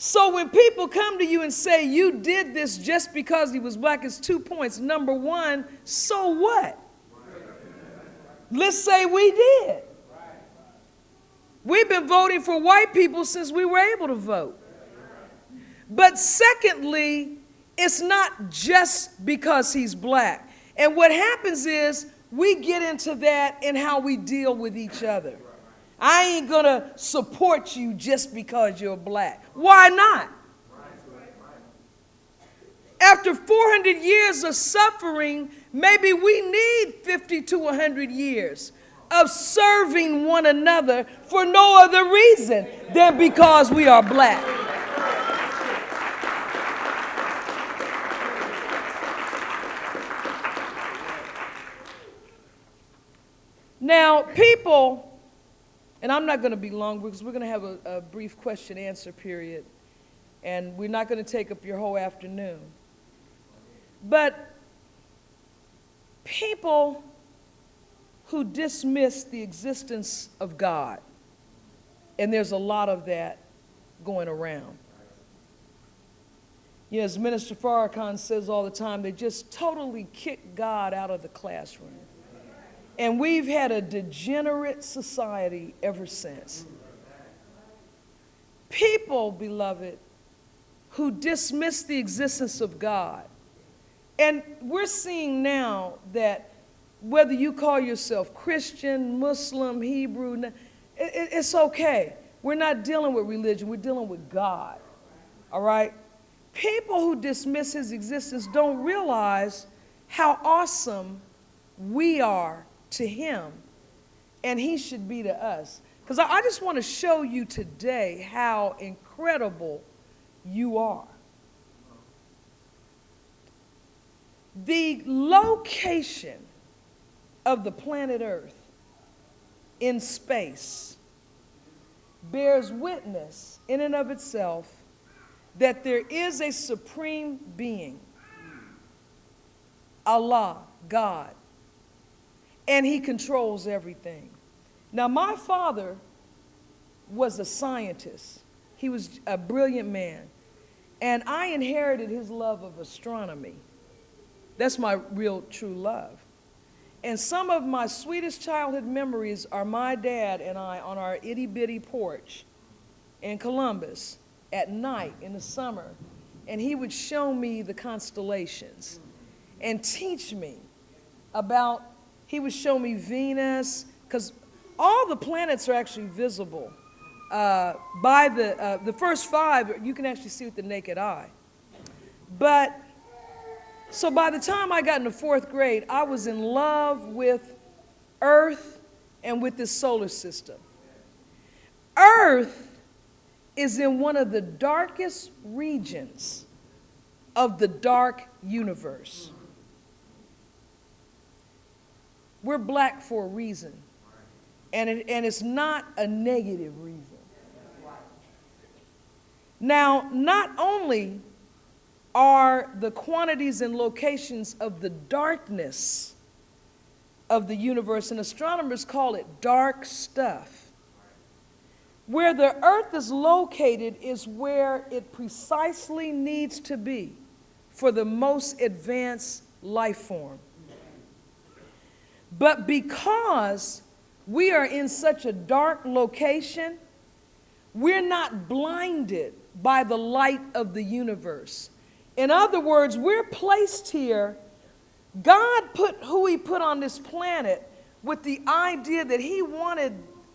So when people come to you and say you did this just because he was black, it's 2 points. Number one, so what? Let's say we did. We've been voting for white people since we were able to vote. But secondly, it's not just because he's black. And what happens is we get into that in how we deal with each other. I ain't going to support you just because you're black. Why not? After 400 years of suffering, maybe we need 50 to 100 years of serving one another for no other reason than because we are black. Now, people, and I'm not going to be long because we're going to have a brief question-answer period, and we're not going to take up your whole afternoon. But people who dismiss the existence of God, and there's a lot of that going around. You know, as Minister Farrakhan says all the time, they just totally kick God out of the classroom. And we've had a degenerate society ever since. People, beloved, who dismiss the existence of God. And we're seeing now that whether you call yourself Christian, Muslim, Hebrew, it's okay. We're not dealing with religion, we're dealing with God. All right? People who dismiss his existence don't realize how awesome we are to him, and he should be to us. Because I just want to show you today how incredible you are. The location of the planet Earth in space bears witness in and of itself that there is a supreme being, Allah, God, and he controls everything. Now, my father was a scientist. He was a brilliant man. And I inherited his love of astronomy. That's my real true love. And some of my sweetest childhood memories are my dad and I on our itty-bitty porch in Columbus at night in the summer. And he would show me the constellations and teach me about, he would show me Venus, because all the planets are actually visible. By the first 5, you can actually see with the naked eye. But, so by the time I got into 4th grade, I was in love with Earth and with this solar system. Earth is in one of the darkest regions of the dark universe. We're black for a reason, and it's not a negative reason. Now, not only are the quantities and locations of the darkness of the universe, and astronomers call it dark stuff. Where the Earth is located is where it precisely needs to be for the most advanced life form. But because we are in such a dark location, we're not blinded by the light of the universe. In other words, we're placed here. God put who he put on this planet with the idea that he wanted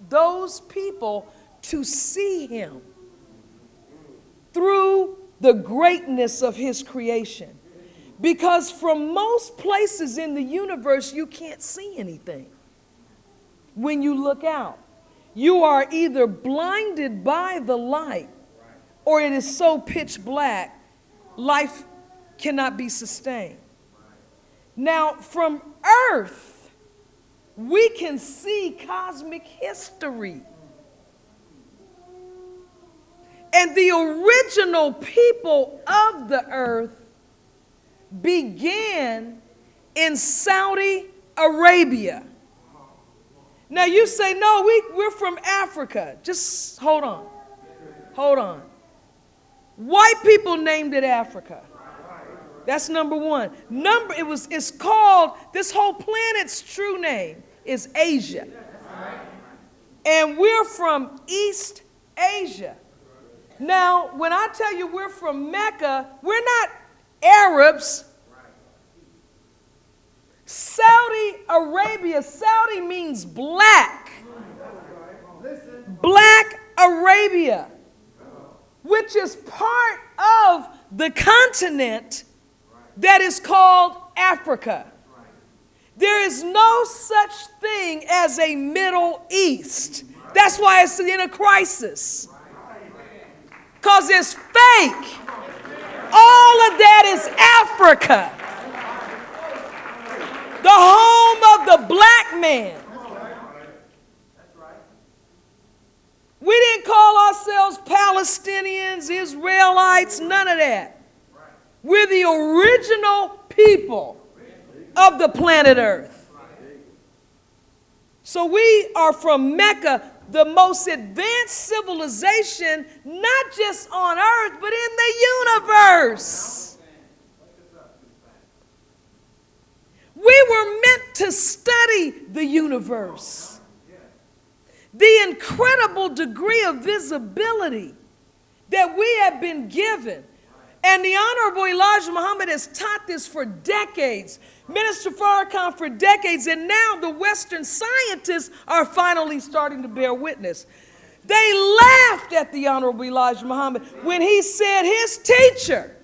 those people to see him through the greatness of his creation. Because from most places in the universe, you can't see anything. When you look out, you are either blinded by the light, or it is so pitch black, life cannot be sustained. Now, from Earth, we can see cosmic history. And the original people of the earth began in Saudi Arabia. Now you say, no, we're from Africa. Just hold on. Hold on. White people named it Africa. That's number one. It's called, this whole planet's true name is Asia. And we're from East Asia. Now, when I tell you we're from Mecca, we're not Arabs. Saudi Arabia, Saudi means black. Black Arabia, which is part of the continent that is called Africa. There is no such thing as a Middle East. That's why it's in a crisis. Because it's fake. All of that is Africa. The home of the black man. We didn't call ourselves Palestinians, Israelites, none of that. We're the original people of the planet Earth. So we are from Mecca, the most advanced civilization, not just on Earth, but in the universe. We were meant to study the universe. The incredible degree of visibility that we have been given. And the Honorable Elijah Muhammad has taught this for decades. Minister Farrakhan for decades. And now the Western scientists are finally starting to bear witness. They laughed at the Honorable Elijah Muhammad when he said his teacher,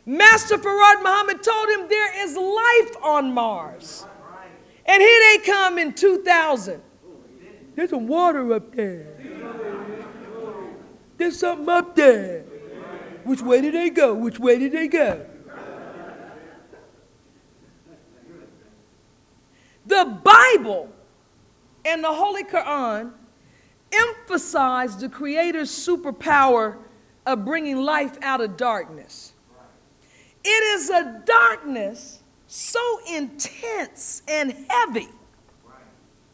Master Farad Muhammad, told him there is life on Mars. And here they come in 2000. There's some water up there. There's something up there. Which way did they go? Which way did they go? The Bible and the Holy Quran emphasize the Creator's superpower of bringing life out of darkness. It is a darkness so intense and heavy.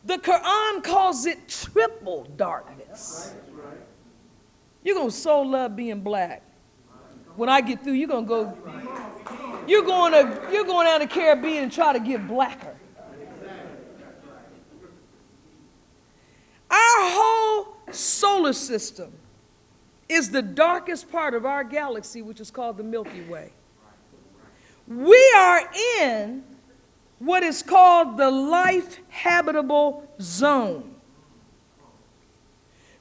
The Quran calls it triple darkness. You're going to so love being black. When I get through, you're going out to the Caribbean and try to get blacker. Our whole solar system is the darkest part of our galaxy, which is called the Milky Way. We are in what is called the life habitable zone.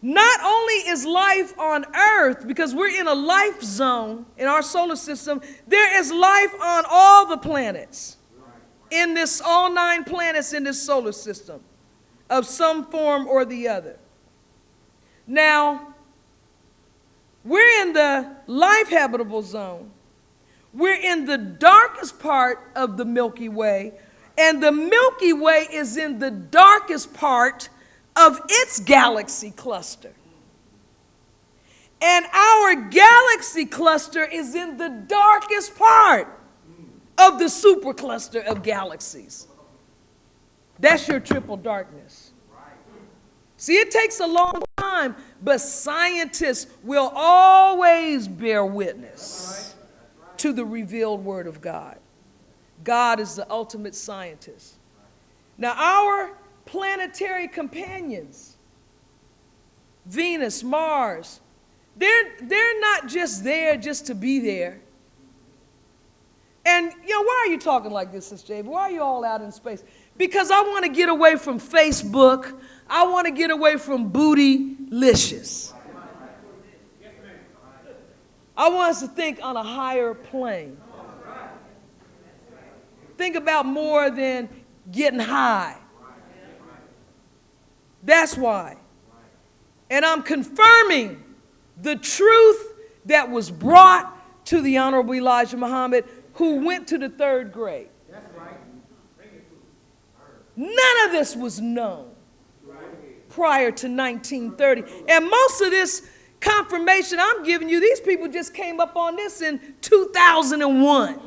Not only is life on Earth, because we're in a life zone in our solar system, there is life on all the planets, in this, all 9 planets in this solar system, of some form or the other. Now, we're in the life habitable zone. We're in the darkest part of the Milky Way, and the Milky Way is in the darkest part of its galaxy cluster. And our galaxy cluster is in the darkest part of the supercluster of galaxies. That's your triple darkness. See, it takes a long time, but scientists will always bear witness to the revealed word of God. God is the ultimate scientist. Now, our planetary companions, Venus, Mars, they're not just there just to be there. And, why are you talking like this, Sis Ava? Why are you all out in space? Because I want to get away from Facebook. I want to get away from bootylicious. I want us to think on a higher plane. Think about more than getting high. That's why. And I'm confirming the truth that was brought to the Honorable Elijah Muhammad, who went to the 3rd grade. None of this was known prior to 1930. And most of this confirmation I'm giving you, these people just came up on this in 2001.